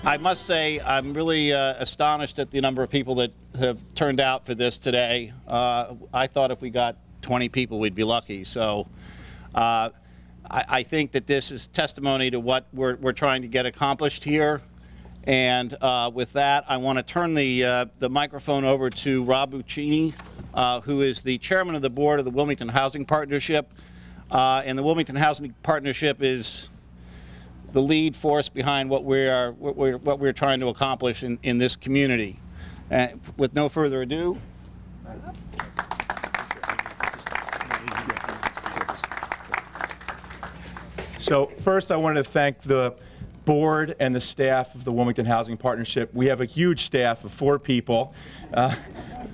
I must say, I'm really astonished at the number of people that have turned out for this today. I thought if we got 20 people, we'd be lucky. So I think that this is testimony to what we're trying to get accomplished here. And with that, I want to turn the microphone over to Rob Buccini, who is the chairman of the board of the Wilmington Housing Partnership. And the Wilmington Housing Partnership is the lead force behind what we're trying to accomplish in this community. With no further ado. So first I wanted to thank the board and the staff of the Wilmington Housing Partnership. We have a huge staff of 4 people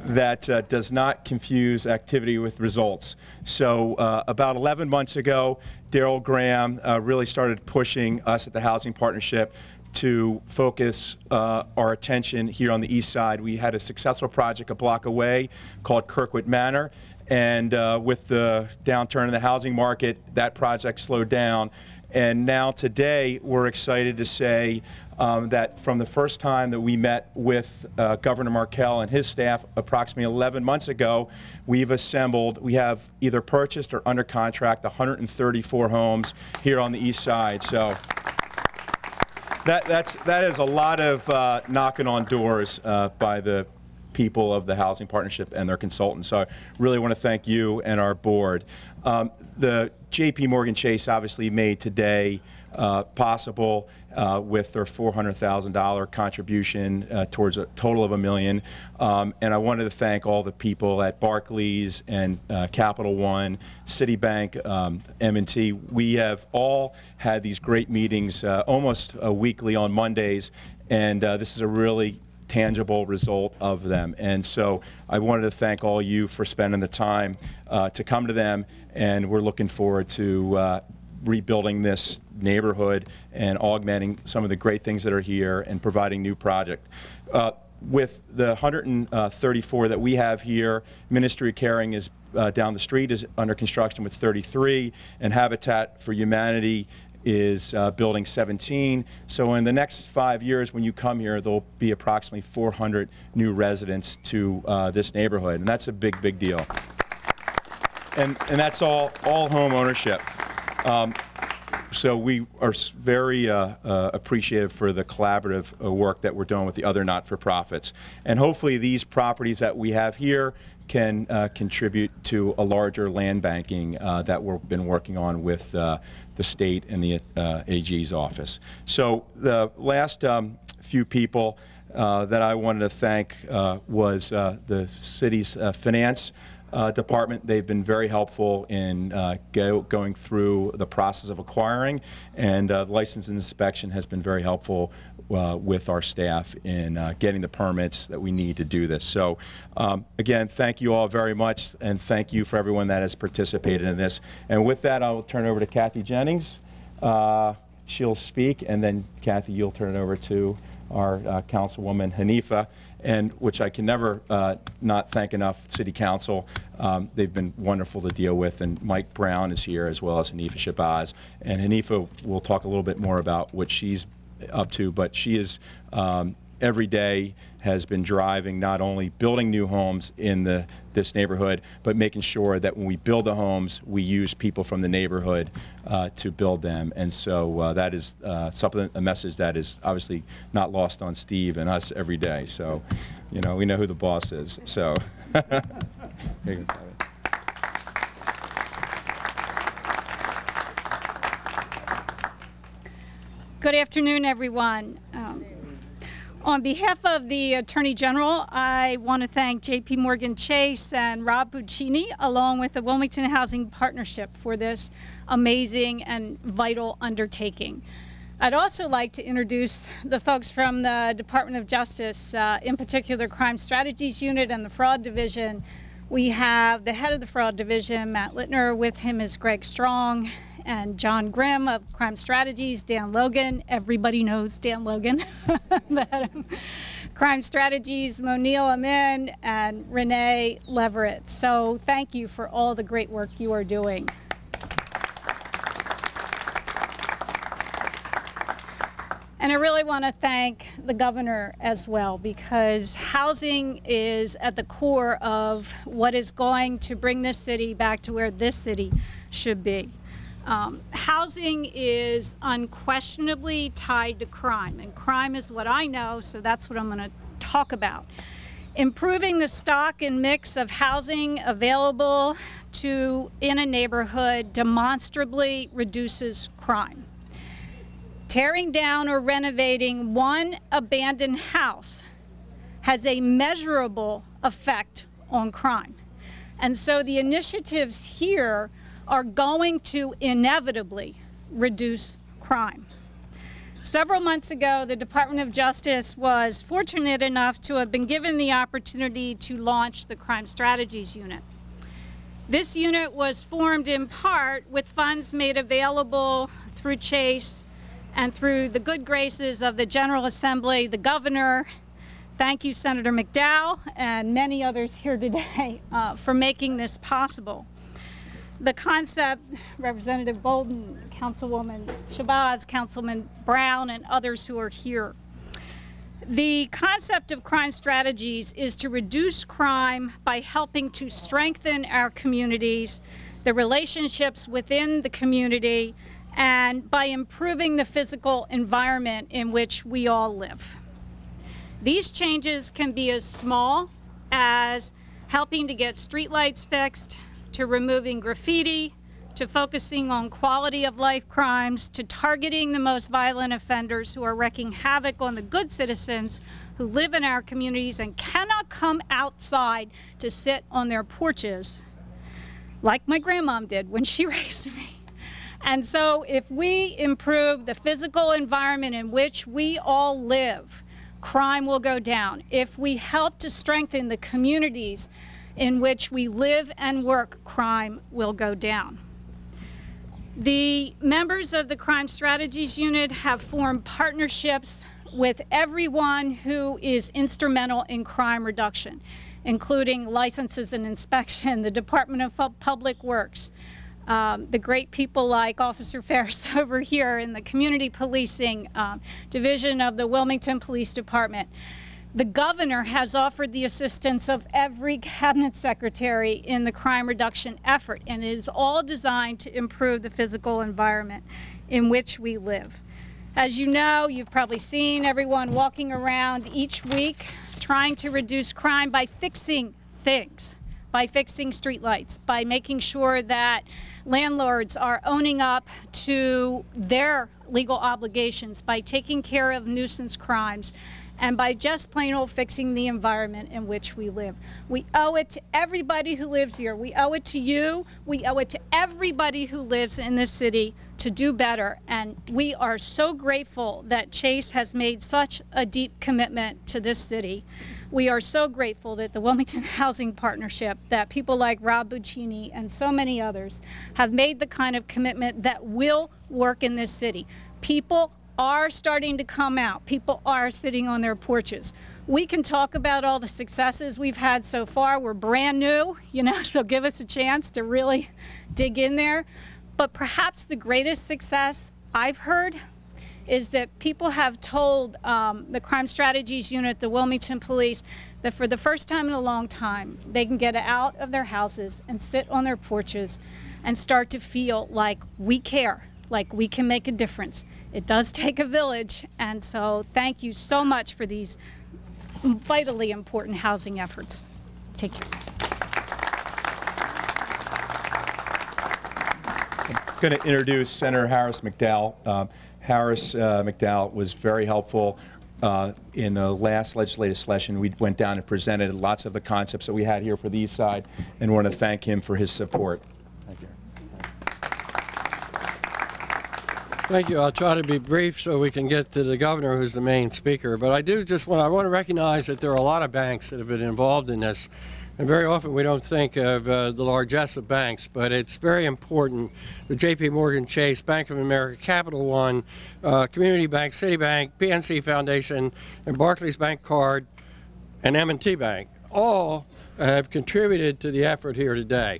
that does not confuse activity with results. So about 11 months ago, Darryl Graham really started pushing us at the Housing Partnership to focus our attention here on the east side. We had a successful project a block away called Kirkwood Manor, and with the downturn in the housing market, that project slowed down. And now today, we're excited to say that from the first time that we met with Governor Markell and his staff approximately 11 months ago, we have either purchased or under contract 134 homes here on the east side. So that is a lot of knocking on doors by the people of the Housing Partnership and their consultants. So I really want to thank you and our board. The J.P. Morgan Chase obviously made today possible with their $400,000 contribution towards a total of $1 million. And I wanted to thank all the people at Barclays and Capital One, Citibank, M&T. We have all had these great meetings almost weekly on Mondays, and this is a really tangible result of them. And so I wanted to thank all you for spending the time to come to them, and we're looking forward to rebuilding this neighborhood and augmenting some of the great things that are here and providing new projects. With the 134 that we have here, Ministry of Caring is down the street is under construction with 33, and Habitat for Humanity is building 17. So in the next 5 years when you come here, there'll be approximately 400 new residents to this neighborhood, and that's a big, big deal. And that's all home ownership. So we are very appreciative for the collaborative work that we're doing with the other not-for-profits. And hopefully these properties that we have here can contribute to a larger land banking that we've been working on with the state and the AG's office. So the last few people that I wanted to thank was the city's finance department. They've been very helpful in going through the process of acquiring, and license and inspection has been very helpful with our staff in getting the permits that we need to do this. So again, thank you all very much, and thank you for everyone that has participated in this. And with that, I'll turn it over to Kathy Jennings. She'll speak, and then Kathy, you'll turn it over to our Councilwoman Hanifa, and which I can never not thank enough City Council. They've been wonderful to deal with, and Mike Brown is here as well as Hanifa Shabazz. And Hanifa will talk a little bit more about what she's up to, but she is every day has been driving not only building new homes in this neighborhood, but making sure that when we build the homes, we use people from the neighborhood to build them. And so that is a message that is obviously not lost on Steve and us every day. So, you know, we know who the boss is. So, here you go. Good afternoon, everyone. On behalf of the Attorney General, I want to thank J.P. Morgan Chase and Rob Buccini, along with the Wilmington Housing Partnership, for this amazing and vital undertaking. I'd also like to introduce the folks from the Department of Justice, in particular Crime Strategies Unit and the Fraud Division. We have the head of the Fraud Division, Matt Littner. With him is Greg Strong, and John Grimm of Crime Strategies, Dan Logan, everybody knows Dan Logan, Crime Strategies, Monil Amin, and Renee Leverett. So thank you for all the great work you are doing. And I really want to thank the governor as well, because housing is at the core of what is going to bring this city back to where this city should be. Housing is unquestionably tied to crime, and crime is what I know, so that's what I'm going to talk about. Improving the stock and mix of housing available in a neighborhood demonstrably reduces crime. Tearing down or renovating one abandoned house has a measurable effect on crime. And so the initiatives here are going to inevitably reduce crime. Several months ago, the Department of Justice was fortunate enough to have been given the opportunity to launch the Crime Strategies Unit. This unit was formed in part with funds made available through Chase and through the good graces of the General Assembly, the governor. Thank you, Senator McDowell, and many others here today for making this possible. The concept, Representative Bolden, Councilwoman Shabazz, Councilman Brown, and others who are here. The concept of crime strategies is to reduce crime by helping to strengthen our communities, the relationships within the community, and by improving the physical environment in which we all live. These changes can be as small as helping to get streetlights fixed, to removing graffiti, to focusing on quality of life crimes, to targeting the most violent offenders who are wreaking havoc on the good citizens who live in our communities and cannot come outside to sit on their porches like my grandmom did when she raised me. And so if we improve the physical environment in which we all live, crime will go down. If we help to strengthen the communities in which we live and work, crime will go down. The members of the Crime Strategies Unit have formed partnerships with everyone who is instrumental in crime reduction, including licenses and inspection, the Department of Public Works, the great people like Officer Ferris over here in the Community Policing Division of the Wilmington Police Department. The governor has offered the assistance of every cabinet secretary in the crime reduction effort, and it is all designed to improve the physical environment in which we live. As you know, you've probably seen everyone walking around each week trying to reduce crime by fixing things, by fixing streetlights, by making sure that landlords are owning up to their legal obligations, by taking care of nuisance crimes, and by just plain old fixing the environment in which we live. We owe it to everybody who lives here. We owe it to you. We owe it to everybody who lives in this city to do better. And we are so grateful that Chase has made such a deep commitment to this city. We are so grateful that the Wilmington Housing Partnership, that people like Rob Buccini and so many others have made the kind of commitment that will work in this city. People are starting to come out. People are sitting on their porches. We can talk about all the successes we've had so far. We're brand new, so give us a chance to really dig in there. But perhaps the greatest success I've heard is that people have told the Crime Strategies Unit, the Wilmington Police, that for the first time in a long time, they can get out of their houses and sit on their porches and start to feel like we care, like we can make a difference. It does take a village, and so thank you so much for these vitally important housing efforts. Take care. I'm going to introduce Senator Harris McDowell. Harris McDowell was very helpful in the last legislative session. We went down and presented lots of the concepts that we had here for the Eastside, and want to thank him for his support. Thank you. Thank you. I'll try to be brief so we can get to the governor, who's the main speaker. But I want to recognize that there are a lot of banks that have been involved in this. And very often we don't think of the largesse of banks, but it's very important. The J.P. Morgan Chase, Bank of America, Capital One, Community Bank, Citibank, PNC Foundation, and Barclays Bank Card, and M&T Bank all have contributed to the effort here today.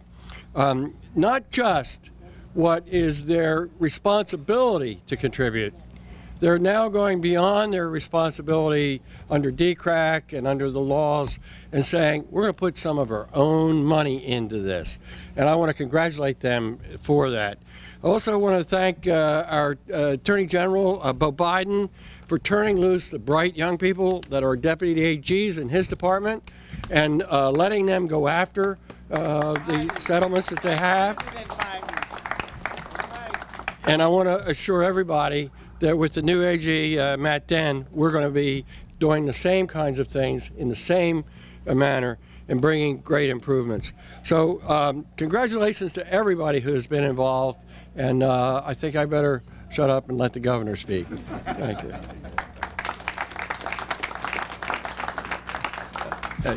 Not just what is their responsibility to contribute. They're now going beyond their responsibility under DCRAC and under the laws and saying, we're going to put some of our own money into this. And I want to congratulate them for that. I also want to thank our Attorney General, Bo Biden, for turning loose the bright young people that are deputy AGs in his department and letting them go after the settlements that they have. And I want to assure everybody that with the new AG, Matt Den, we're going to be doing the same kinds of things in the same manner and bringing great improvements. So congratulations to everybody who has been involved, and I think I better shut up and let the governor speak. Thank you.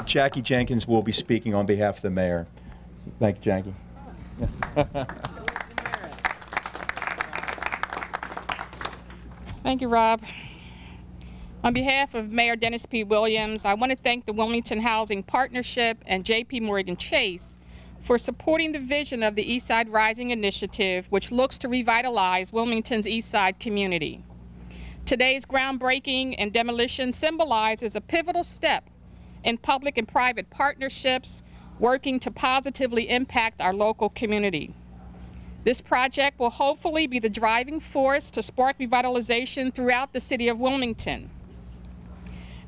Jackie Jenkins will be speaking on behalf of the mayor. Thank you, Jackie. Thank you, Rob. On behalf of Mayor Dennis P. Williams, I want to thank the Wilmington Housing Partnership and J.P. Morgan Chase for supporting the vision of the Eastside Rising Initiative, which looks to revitalize Wilmington's Eastside community. Today's groundbreaking and demolition symbolizes a pivotal step in public and private partnerships working to positively impact our local community. This project will hopefully be the driving force to spark revitalization throughout the city of Wilmington.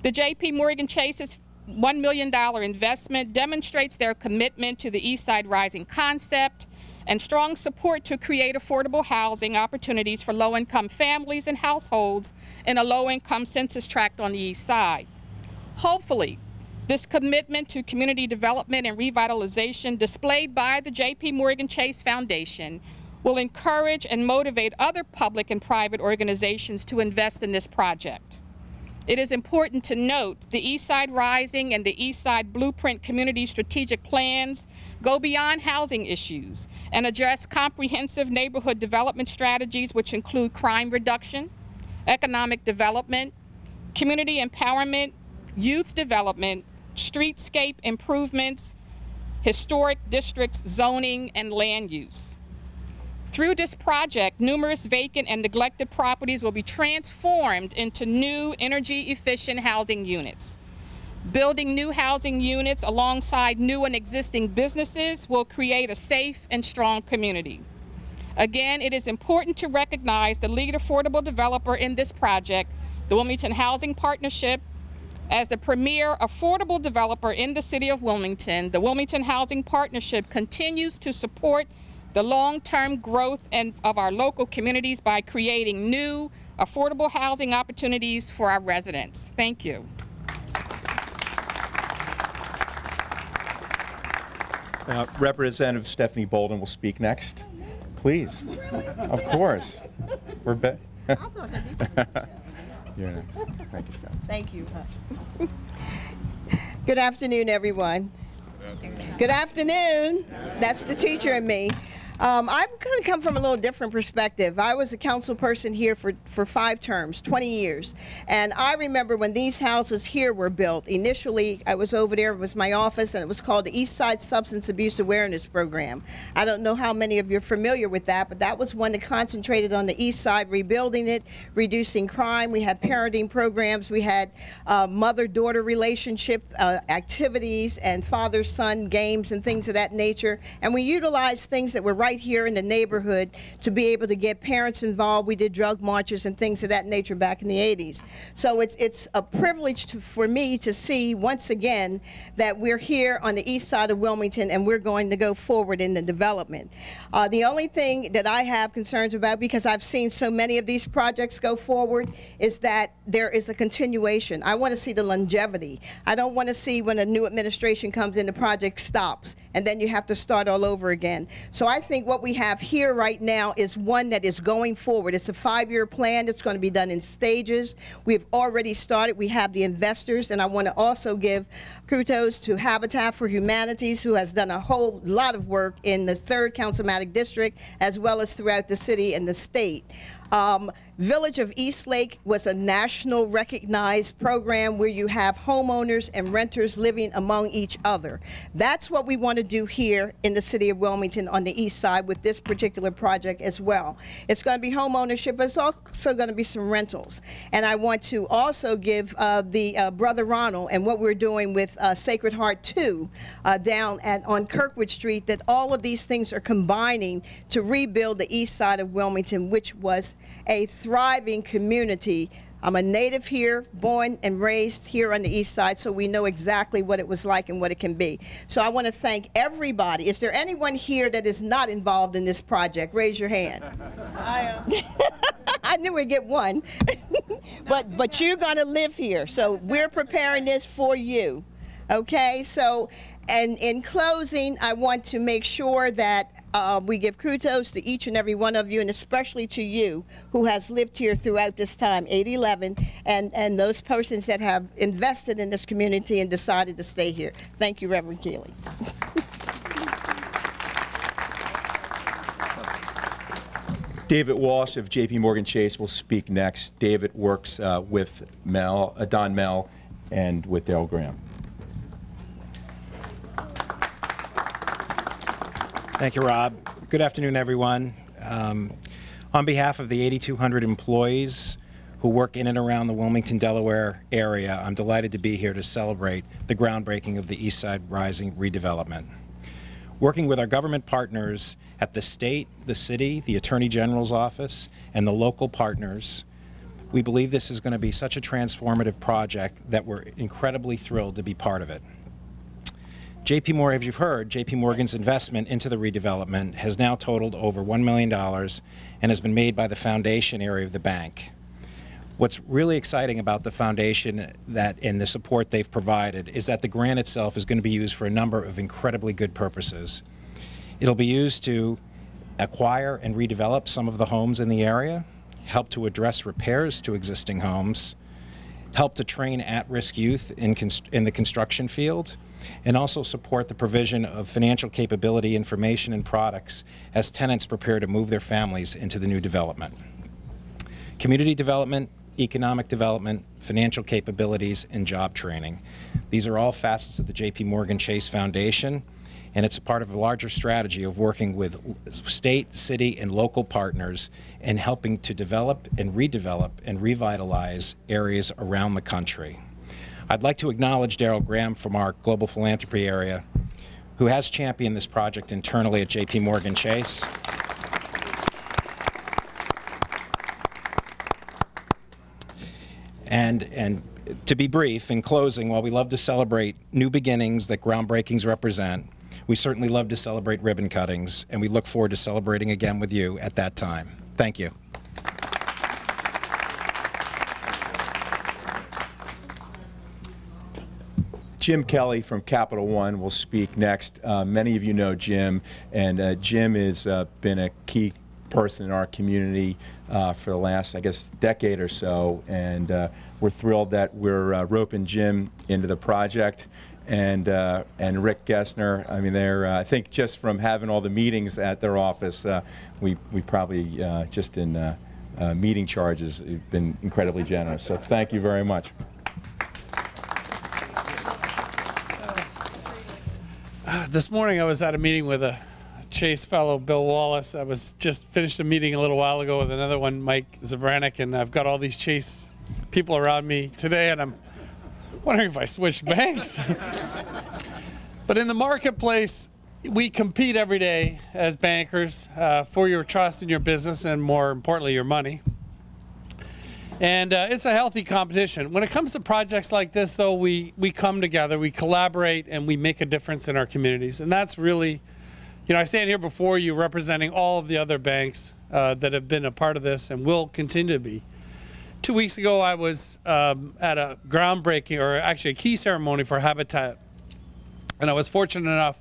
The J.P. Morgan Chase's $1 million investment demonstrates their commitment to the Eastside Rising concept and strong support to create affordable housing opportunities for low-income families and households in a low-income census tract on the East Side. Hopefully, this commitment to community development and revitalization displayed by the J.P. Morgan Chase Foundation will encourage and motivate other public and private organizations to invest in this project. It is important to note the Eastside Rising and the Eastside Blueprint Community Strategic Plans go beyond housing issues and address comprehensive neighborhood development strategies which include crime reduction, economic development, community empowerment, youth development, streetscape improvements, historic districts, zoning, and land use. Through this project, numerous vacant and neglected properties will be transformed into new energy-efficient housing units. Building new housing units alongside new and existing businesses will create a safe and strong community. Again, it is important to recognize the lead affordable developer in this project, the Wilmington Housing Partnership. As the premier affordable developer in the city of Wilmington, the Wilmington Housing Partnership continues to support the long-term growth of our local communities by creating new affordable housing opportunities for our residents. Thank you. Representative Stephanie Bolden will speak next. Please. Of course. We're You're next. Thank you, Steph. Thank you. Good afternoon, everyone. Good afternoon. That's the teacher in me. I'm going to come from a little different perspective. I was a council person here for 5 terms, 20 years. And I remember when these houses here were built. Initially, I was over there, it was my office, and it was called the Eastside Substance Abuse Awareness Program. I don't know how many of you are familiar with that, but that was one that concentrated on the East Side, rebuilding it, reducing crime. We had parenting programs. We had mother-daughter relationship activities and father-son games and things of that nature. And we utilized things that were right here in the neighborhood to be able to get parents involved. We did drug marches and things of that nature back in the 80s. So it's a privilege for me to see once again that we're here on the east side of Wilmington and we're going to go forward in the development. The only thing that I have concerns about, because I've seen so many of these projects go forward, is that there is a continuation. I want to see the longevity. I don't want to see when a new administration comes in, the project stops and then you have to start all over again. So I think think what we have here right now is one that is going forward. It's a 5-year plan. It's going to be done in stages. We've already started. We have the investors, and I want to also give kudos to Habitat for Humanities, who has done a whole lot of work in the 3rd Councilmatic District, as well as throughout the city and the state. Village of Eastlake was a national recognized program where you have homeowners and renters living among each other. That's what we want to do here in the city of Wilmington on the east side with this particular project as well. It's going to be home ownership, but it's also going to be some rentals. And I want to also give the Brother Ronald and what we're doing with Sacred Heart 2 down on Kirkwood Street, that all of these things are combining to rebuild the east side of Wilmington, which was a thriving community. I'm a native here, born and raised here on the east side, so we know exactly what it was like and what it can be. So I want to thank everybody. Is there anyone here that is not involved in this project? Raise your hand. I am. I knew we'd get one. but you're going to live here, so we're preparing this for you. Okay, so, and in closing, I want to make sure that we give kudos to each and every one of you, and especially to you who has lived here throughout this time, 8/11, and those persons that have invested in this community and decided to stay here. Thank you, Reverend Keeley. David Walsh of JP Morgan Chase will speak next. David works with Don Mell and with Darrell Graham. Thank you, Rob. Good afternoon, everyone. On behalf of the 8,200 employees who work in and around the Wilmington, Delaware area, I'm delighted to be here to celebrate the groundbreaking of the Eastside Rising redevelopment. Working with our government partners at the state, the city, the Attorney General's office, and the local partners, we believe this is going to be such a transformative project that we're incredibly thrilled to be part of it. JP Morgan, as you've heard, JP Morgan's investment into the redevelopment has now totaled over $1 million and has been made by the foundation area of the bank. What's really exciting about the foundation and the support they've provided is that the grant itself is going to be used for a number of incredibly good purposes. It'll be used to acquire and redevelop some of the homes in the area, help to address repairs to existing homes, help to train at-risk youth in the construction field, and also support the provision of financial capability information and products as tenants prepare to move their families into the new development. Community development, economic development, financial capabilities, and job training. These are all facets of the JP Morgan Chase Foundation, and it's a part of a larger strategy of working with state, city, and local partners and helping to develop and redevelop and revitalize areas around the country. I'd like to acknowledge Darrell Graham from our global philanthropy area, who has championed this project internally at JP Morgan Chase. And to be brief, in closing, while we love to celebrate new beginnings that groundbreakings represent, we certainly love to celebrate ribbon cuttings, and we look forward to celebrating again with you at that time. Thank you. Jim Kelly from Capital One will speak next. Many of you know Jim, and Jim has been a key person in our community for the last, I guess, decade or so, and we're thrilled that we're roping Jim into the project. And Rick Gessner, I mean, I think just from having all the meetings at their office, we probably, just in meeting charges, have been incredibly generous. So thank you very much. This morning I was at a meeting with a Chase fellow, Bill Wallace. I was just finished a meeting a little while ago with another one, Mike Zabranik, and I've got all these Chase people around me today, and I'm wondering if I switched banks. But in the marketplace, we compete every day as bankers for your trust in your business and, more importantly, your money. And it's a healthy competition. When it comes to projects like this, though, we come together, we collaborate, and we make a difference in our communities. And that's really, you know, I stand here before you representing all of the other banks that have been a part of this and will continue to be. 2 weeks ago, I was at a groundbreaking, or actually a key ceremony for Habitat. And I was fortunate enough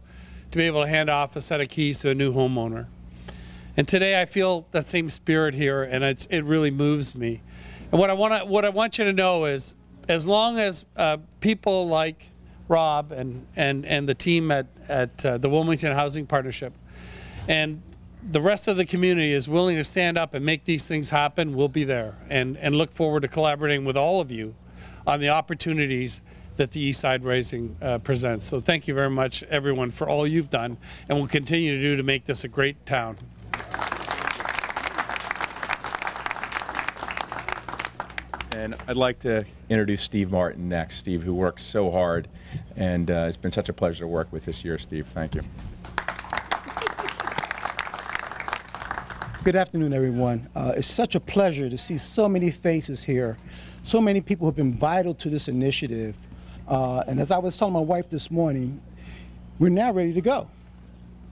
to be able to hand off a set of keys to a new homeowner. And today I feel that same spirit here, and it really moves me. And what I want you to know is, as long as people like Rob and the team at the Wilmington Housing Partnership and the rest of the community is willing to stand up and make these things happen, we'll be there and look forward to collaborating with all of you on the opportunities that the Eastside Rising presents. So thank you very much, everyone, for all you've done and will continue to do to make this a great town. And I'd like to introduce Steve Martin next. Steve, who works so hard, and it's been such a pleasure to work with this year. Steve, thank you. Good afternoon, everyone. It's such a pleasure to see so many faces here, so many people who have been vital to this initiative. And as I was telling my wife this morning, we're now ready to go.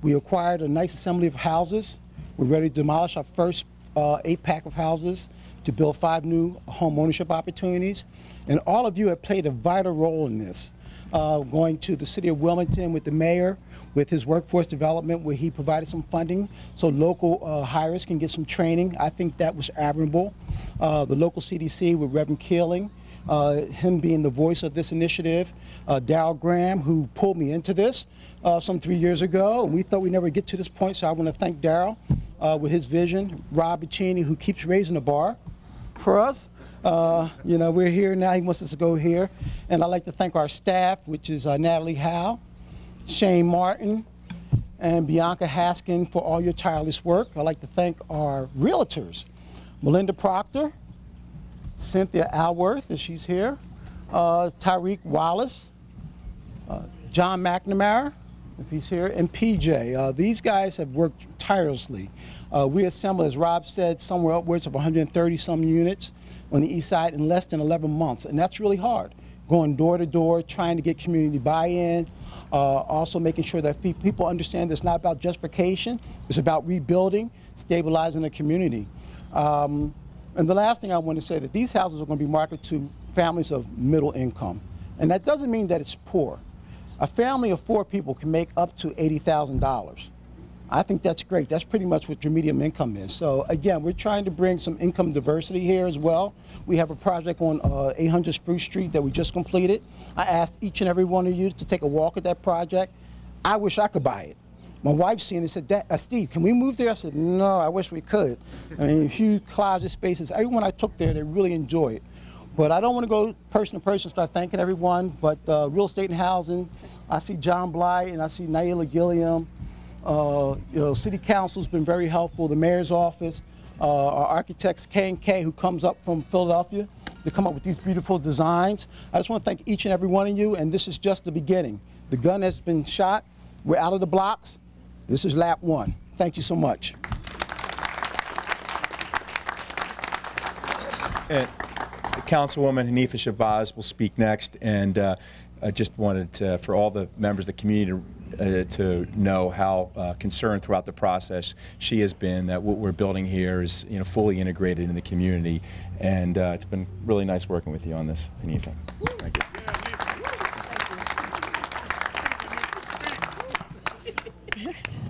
We acquired a nice assembly of houses. We're ready to demolish our first 8-pack of houses, to build 5 new home ownership opportunities. And all of you have played a vital role in this. Going to the city of Wilmington with the mayor, with his workforce development, where he provided some funding so local hires can get some training. I think that was admirable. The local CDC with Reverend Keeling, him being the voice of this initiative. Darryl Graham, who pulled me into this some 3 years ago, and we thought we'd never get to this point, so I want to thank Darryl with his vision. Rob Buccini, who keeps raising the bar for us. You know, we're here now, he wants us to go here. And I'd like to thank our staff, which is Natalie Howe, Shane Martin, and Bianca Haskin for all your tireless work. I'd like to thank our realtors, Melinda Proctor, Cynthia Alworth, if she's here, Tyreek Wallace, John McNamara, if he's here, and PJ. These guys have worked tirelessly. We assembled, as Rob said, somewhere upwards of 130-some units on the east side in less than 11 months, and that's really hard. Going door to door, trying to get community buy-in, also making sure that people understand that it's not about justification, it's about rebuilding, stabilizing the community. And the last thing I want to say, that these houses are going to be marketed to families of middle income, and that doesn't mean that it's poor. A family of 4 people can make up to $80,000. I think that's great. That's pretty much what your medium income is. So again, we're trying to bring some income diversity here as well. We have a project on 800 Spruce Street that we just completed. I asked each and every one of you to take a walk at that project. I wish I could buy it. My wife's seen it and said, Steve, can we move there? I said, no, I wish we could. I mean, huge closet spaces. Everyone I took there, they really enjoy it. But I don't want to go person to person, start thanking everyone, but real estate and housing, I see John Bly and I see Naila Gilliam. You know, City Council's been very helpful, the Mayor's office, our architects K&K, who comes up from Philadelphia to come up with these beautiful designs. I just want to thank each and every one of you, and this is just the beginning. The gun has been shot, we're out of the blocks, this is lap 1. Thank you so much. And Councilwoman Hanifa Shabazz will speak next, and I just wanted for all the members of the community to know how concerned throughout the process she has been that what we're building here is, you know, fully integrated in the community, and it's been really nice working with you on this, Hanifa. Thank you.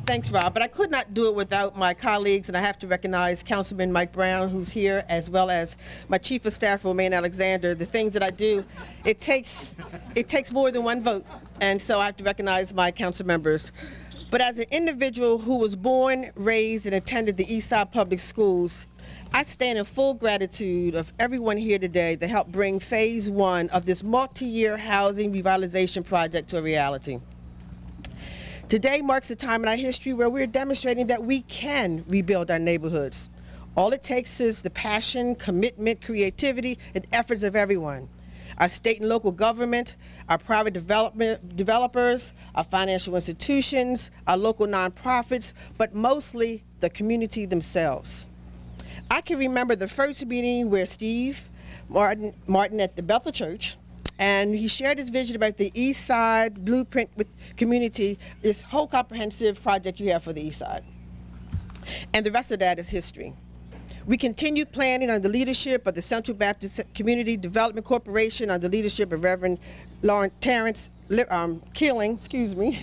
Thanks, Rob, but I could not do it without my colleagues, and I have to recognize Councilman Mike Brown, who's here, as well as my Chief of Staff, Romaine Alexander. The things that I do, it takes more than one vote, and so I have to recognize my council members. But as an individual who was born, raised, and attended the Eastside Public Schools, I stand in full gratitude of everyone here today to help bring phase 1 of this multi-year housing revitalization project to a reality. Today marks a time in our history where we're demonstrating that we can rebuild our neighborhoods. All it takes is the passion, commitment, creativity, and efforts of everyone. Our state and local government, our private developers, our financial institutions, our local nonprofits, but mostly the community themselves. I can remember the first meeting where Steve Martin at the Bethel Church, and he shared his vision about the East Side blueprint with community, this whole comprehensive project you have for the East Side. And the rest of that is history. We continued planning under the leadership of the Central Baptist Community Development Corporation, under the leadership of Reverend Terrence Keeling, excuse me.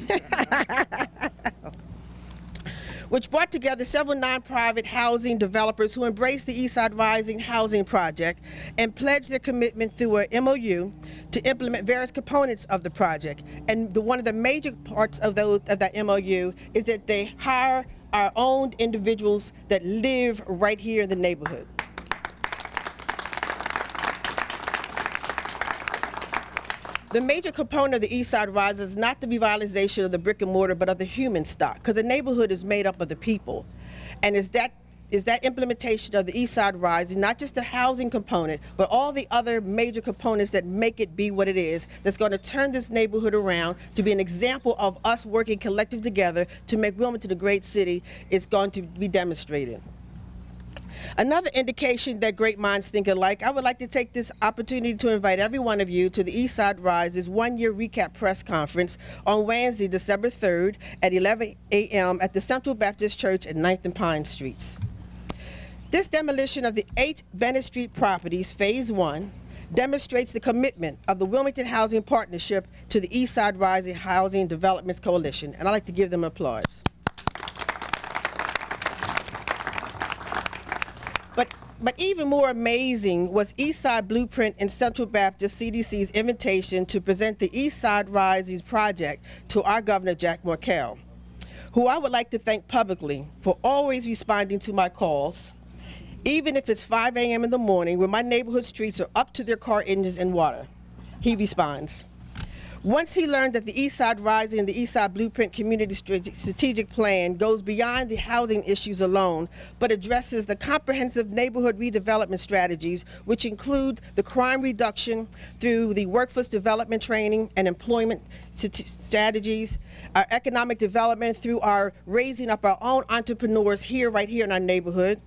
which brought together several nonprofit housing developers who embraced the Eastside Rising housing project and pledged their commitment through a MOU to implement various components of the project. And one of the major parts of that MOU is that they hire our own individuals that live right here in the neighborhood. The major component of the Eastside Rise is not the revitalization of the brick and mortar, but of the human stock, because the neighborhood is made up of the people. And is that implementation of the Eastside Rising, not just the housing component, but all the other major components that make it be what it is, that's going to turn this neighborhood around to be an example of us working collectively together to make Wilmington a great city, is going to be demonstrated. Another indication that great minds think alike, I would like to take this opportunity to invite every one of you to the Eastside Rise's one-year recap press conference on Wednesday, December 3rd at 11 a.m. at the Central Baptist Church at 9th and Pine Streets. This demolition of the 8 Bennett Street properties, Phase 1, demonstrates the commitment of the Wilmington Housing Partnership to the Eastside Rising Housing Developments Coalition, and I'd like to give them applause. But even more amazing was Eastside Blueprint and Central Baptist CDC's invitation to present the Eastside Rising project to our Governor, Jack Morkell, who I would like to thank publicly for always responding to my calls, even if it's 5 a.m. in the morning when my neighborhood streets are up to their car engines in water. He responds. Once he learned that the Eastside Rising and the Eastside Blueprint Community Strategic Plan goes beyond the housing issues alone, but addresses the comprehensive neighborhood redevelopment strategies, which include the crime reduction through the workforce development training and employment strategies, our economic development through our raising up our own entrepreneurs right here in our neighborhood,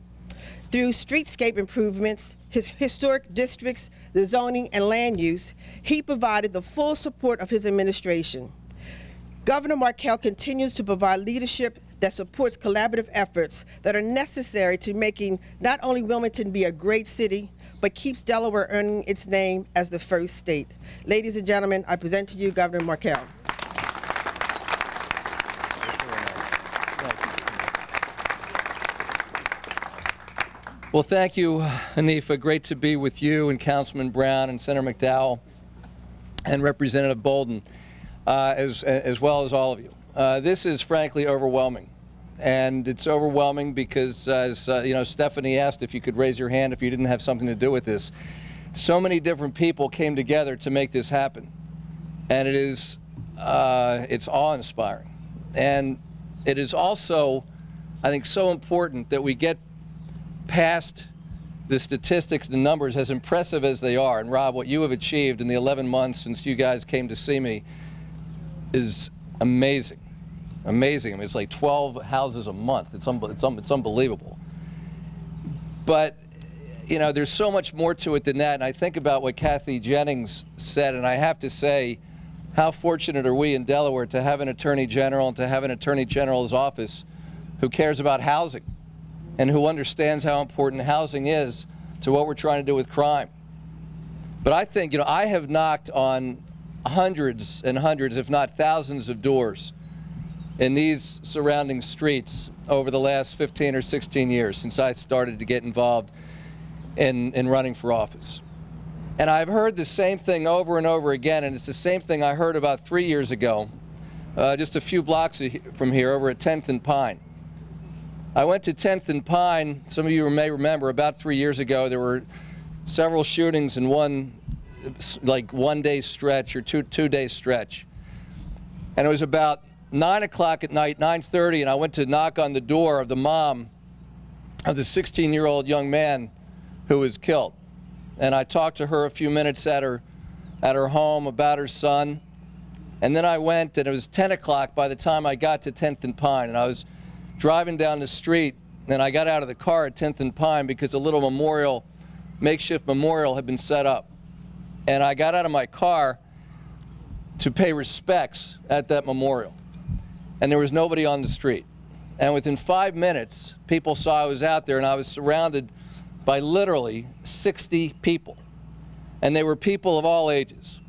through streetscape improvements, historic districts, the zoning and land use, he provided the full support of his administration. Governor Morkell continues to provide leadership that supports collaborative efforts that are necessary to making not only Wilmington be a great city, but keeps Delaware earning its name as the first state. Ladies and gentlemen, I present to you Governor Morkell. Well, thank you, Hanifa. Great to be with you and Councilman Brown and Senator McDowell and Representative Bolden, as well as all of you. This is frankly overwhelming, and it's overwhelming because, as you know, Stephanie asked if you could raise your hand if you didn't have something to do with this. So many different people came together to make this happen, and it's awe-inspiring, and it is also, I think, so important that we get past the statistics, the numbers, as impressive as they are. And Rob, what you have achieved in the 11 months since you guys came to see me is amazing. Amazing. I mean, it's like 12 houses a month. It's unbelievable. But, you know, there's so much more to it than that. And I think about what Kathy Jennings said, and I have to say, how fortunate are we in Delaware to have an Attorney General and to have an Attorney General's office who cares about housing and who understands how important housing is to what we're trying to do with crime. But I think, you know, I have knocked on hundreds and hundreds, if not thousands of doors in these surrounding streets over the last 15 or 16 years since I started to get involved in running for office. And I've heard the same thing over and over again, and it's the same thing I heard about 3 years ago, just a few blocks from here, over at 10th and Pine. I went to 10th and Pine. Some of you may remember about 3 years ago there were several shootings in one day stretch or two-day stretch. And it was about 9 o'clock at night, 9:30, and I went to knock on the door of the mom of the 16-year-old young man who was killed. And I talked to her a few minutes at her home about her son. And then I went, and it was 10 o'clock by the time I got to 10th and Pine, and I was driving down the street, and I got out of the car at 10th and Pine because a little makeshift memorial had been set up. And I got out of my car to pay respects at that memorial. And there was nobody on the street. And within 5 minutes, people saw I was out there, and I was surrounded by literally 60 people. And they were people of all ages.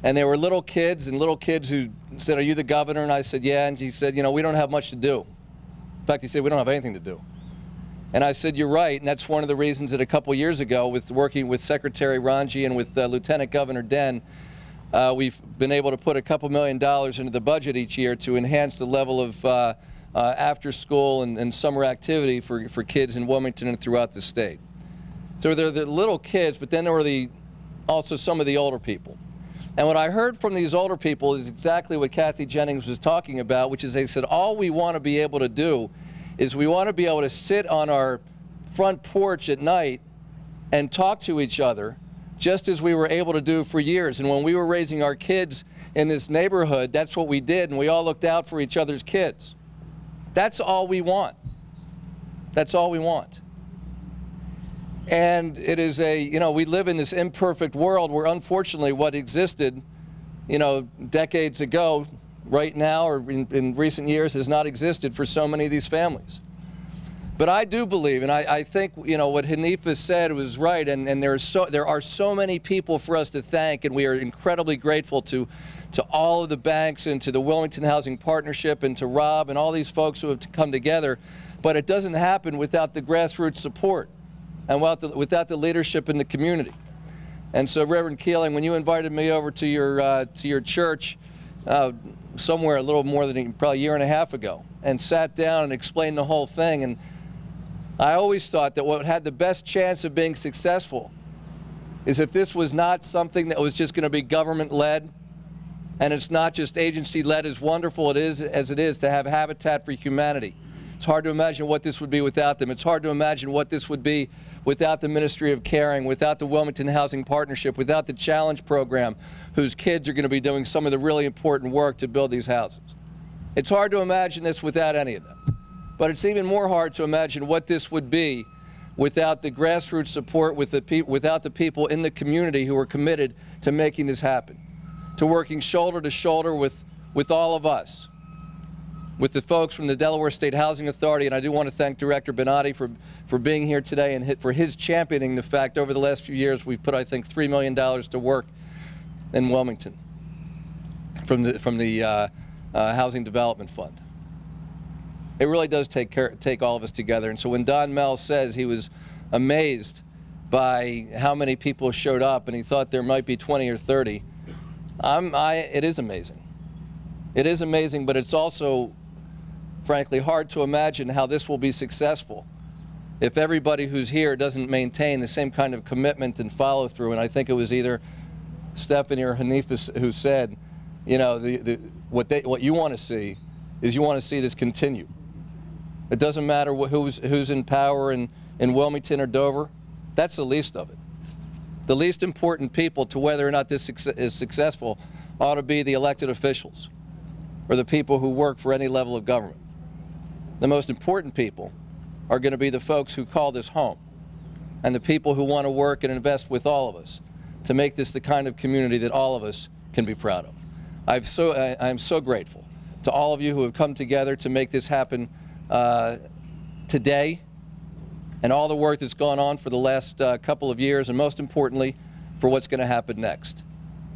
And they were little kids who said, "Are you the governor?" And I said, "Yeah." And he said, "You know, we don't have much to do. fact, he said, we don't have anything to do. And I said, you're right, and that's one of the reasons that a couple years ago, with working with Secretary Ranji and with Lieutenant Governor Den, we've been able to put a couple $1 million into the budget each year to enhance the level of after school and summer activity for kids in Wilmington and throughout the state. So there are the little kids, but then there were also some of the older people. And what I heard from these older people is exactly what Kathy Jennings was talking about, which is they said, all we want to be able to do is we want to be able to sit on our front porch at night and talk to each other, just as we were able to do for years. And when we were raising our kids in this neighborhood, that's what we did, and we all looked out for each other's kids. That's all we want. That's all we want. And it is we live in this imperfect world where unfortunately what existed, decades ago, right now or in recent years has not existed for so many of these families. But I do believe, and I think what Hanifa said was right, and there are so many people for us to thank, and we are incredibly grateful to all of the banks and to the Wilmington Housing Partnership and to Rob and all these folks who have come together. But it doesn't happen without the grassroots support and without the leadership in the community. And so, Reverend Keeling, when you invited me over to your church somewhere a little more than probably a year and a half ago and sat down and explained the whole thing, and I always thought that what had the best chance of being successful is if this was not something that was just going to be government-led, and it's not just agency-led, as wonderful as it is to have Habitat for Humanity. It's hard to imagine what this would be without them. It's hard to imagine what this would be without the Ministry of Caring, without the Wilmington Housing Partnership, without the Challenge Program, whose kids are going to be doing some of the really important work to build these houses. It's hard to imagine this without any of them. But it's even more hard to imagine what this would be without the grassroots support, without the people in the community who are committed to making this happen, to working shoulder to shoulder with all of us, with the folks from the Delaware State Housing Authority. And I do want to thank Director Bennett for being here today and for his championing the fact over the last few years we've put, I think, $3 million to work in Wilmington from the Housing Development Fund. It really does take all of us together. And so when Don Mell says he was amazed by how many people showed up and he thought there might be 20 or 30, it is amazing. It is amazing, but it's also, frankly, hard to imagine how this will be successful if everybody who's here doesn't maintain the same kind of commitment and follow through. And I think it was either Stephanie or Hanifa who said, what you want to see is you want to see this continue. It doesn't matter who's in power in Wilmington or Dover. That's the least of it. The least important people to whether or not this is successful ought to be the elected officials or the people who work for any level of government. The most important people are going to be the folks who call this home and the people who want to work and invest with all of us to make this the kind of community that all of us can be proud of. I'm so grateful to all of you who have come together to make this happen today, and all the work that's gone on for the last couple of years, and most importantly, for what's going to happen next.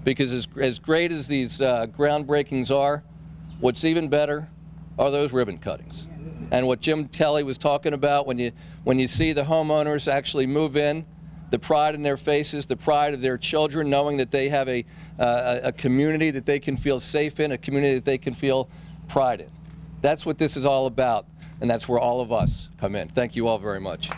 Because as great as these groundbreakings are, what's even better are those ribbon cuttings. And what Jim Kelly was talking about, when you see the homeowners actually move in, the pride in their faces, the pride of their children, knowing that they have a community that they can feel safe in, a community that they can feel pride in. That's what this is all about, and that's where all of us come in. Thank you all very much.